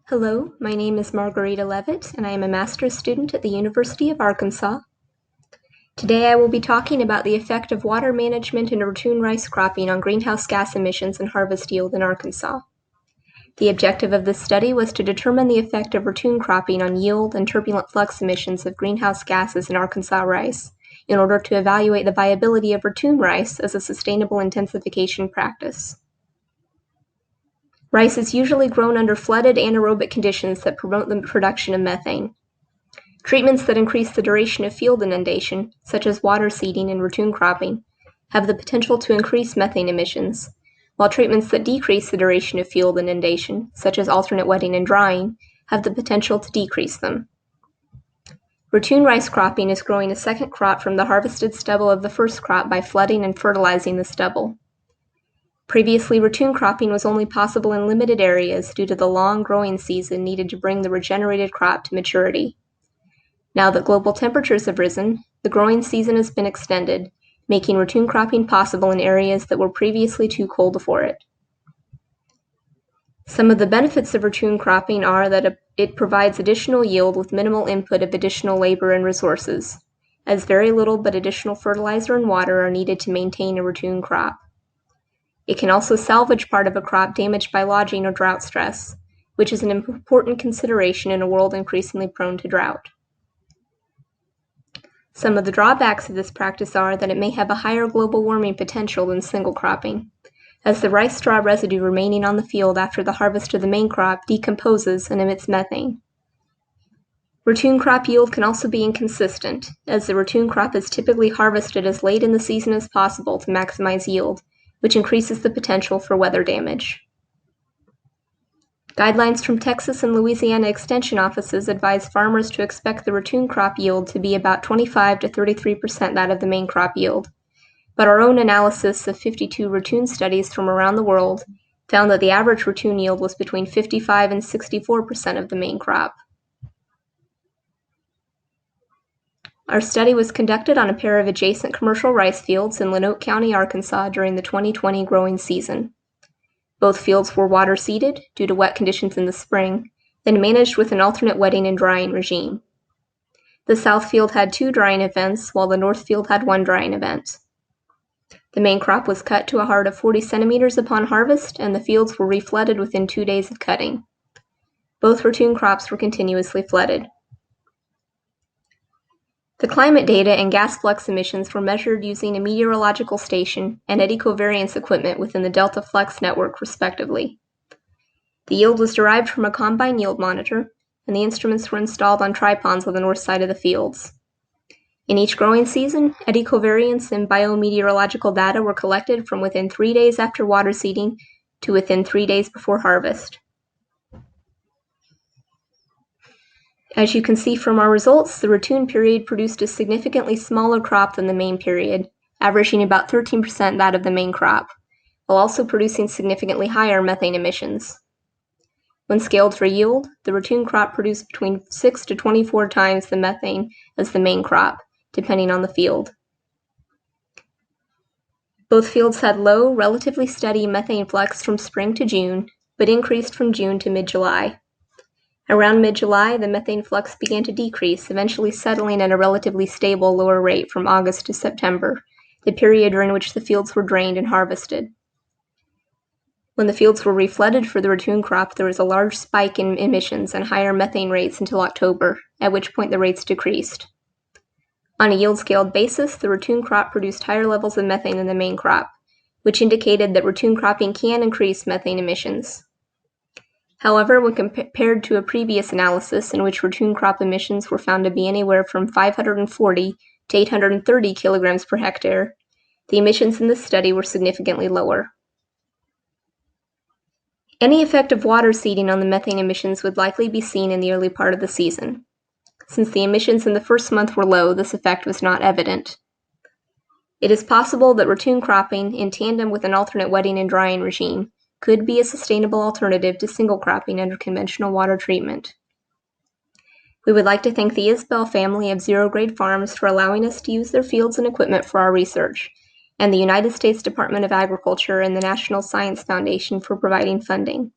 Hello, my name is Marguerita Leavitt, and I am a master's student at the University of Arkansas. Today I will be talking about the effect of water management and ratoon rice cropping on greenhouse gas emissions and harvest yield in Arkansas. The objective of this study was to determine the effect of ratoon cropping on yield and turbulent flux emissions of greenhouse gases in Arkansas rice, in order to evaluate the viability of ratoon rice as a sustainable intensification practice. Rice is usually grown under flooded anaerobic conditions that promote the production of methane. Treatments that increase the duration of field inundation, such as water seeding and ratoon cropping, have the potential to increase methane emissions, while treatments that decrease the duration of field inundation, such as alternate wetting and drying, have the potential to decrease them. Ratoon rice cropping is growing a second crop from the harvested stubble of the first crop by flooding and fertilizing the stubble. Previously, ratoon cropping was only possible in limited areas due to the long growing season needed to bring the regenerated crop to maturity. Now that global temperatures have risen, the growing season has been extended, making ratoon cropping possible in areas that were previously too cold for it. Some of the benefits of ratoon cropping are that it provides additional yield with minimal input of additional labor and resources, as very little but additional fertilizer and water are needed to maintain a ratoon crop. It can also salvage part of a crop damaged by lodging or drought stress, which is an important consideration in a world increasingly prone to drought. Some of the drawbacks of this practice are that it may have a higher global warming potential than single cropping, as the rice straw residue remaining on the field after the harvest of the main crop decomposes and emits methane. Ratoon crop yield can also be inconsistent, as the ratoon crop is typically harvested as late in the season as possible to maximize yield, which increases the potential for weather damage. Guidelines from Texas and Louisiana Extension offices advise farmers to expect the ratoon crop yield to be about 25 to 33% that of the main crop yield, but our own analysis of 52 ratoon studies from around the world found that the average ratoon yield was between 55 and 64% of the main crop. Our study was conducted on a pair of adjacent commercial rice fields in Lenoke County, Arkansas during the 2020 growing season. Both fields were water seeded due to wet conditions in the spring, then managed with an alternate wetting and drying regime. The south field had 2 drying events, while the north field had 1 drying event. The main crop was cut to a heart of 40 centimeters upon harvest, and the fields were reflooded within 2 days of cutting. Both ratoon crops were continuously flooded. The climate data and gas flux emissions were measured using a meteorological station and eddy covariance equipment within the Delta Flux network, respectively. The yield was derived from a combine yield monitor, and the instruments were installed on tripods on the north side of the fields. In each growing season, eddy covariance and biometeorological data were collected from within 3 days after water seeding to within 3 days before harvest. As you can see from our results, the ratoon period produced a significantly smaller crop than the main period, averaging about 13% that of the main crop, while also producing significantly higher methane emissions. When scaled for yield, the ratoon crop produced between 6 to 24 times the methane as the main crop, depending on the field. Both fields had low, relatively steady methane flux from spring to June, but increased from June to mid-July. Around mid-July, the methane flux began to decrease, eventually settling at a relatively stable lower rate from August to September, the period during which the fields were drained and harvested. When the fields were reflooded for the ratoon crop, there was a large spike in emissions and higher methane rates until October, at which point the rates decreased. On a yield-scaled basis, the ratoon crop produced higher levels of methane than the main crop, which indicated that ratoon cropping can increase methane emissions. However, when compared to a previous analysis in which ratoon crop emissions were found to be anywhere from 540 to 830 kilograms per hectare, the emissions in this study were significantly lower. Any effect of water seeding on the methane emissions would likely be seen in the early part of the season. Since the emissions in the first month were low, this effect was not evident. It is possible that ratoon cropping, in tandem with an alternate wetting and drying regime, could be a sustainable alternative to single cropping under conventional water treatment. We would like to thank the Isbell family of zero-grade farms for allowing us to use their fields and equipment for our research, and the United States Department of Agriculture and the National Science Foundation for providing funding.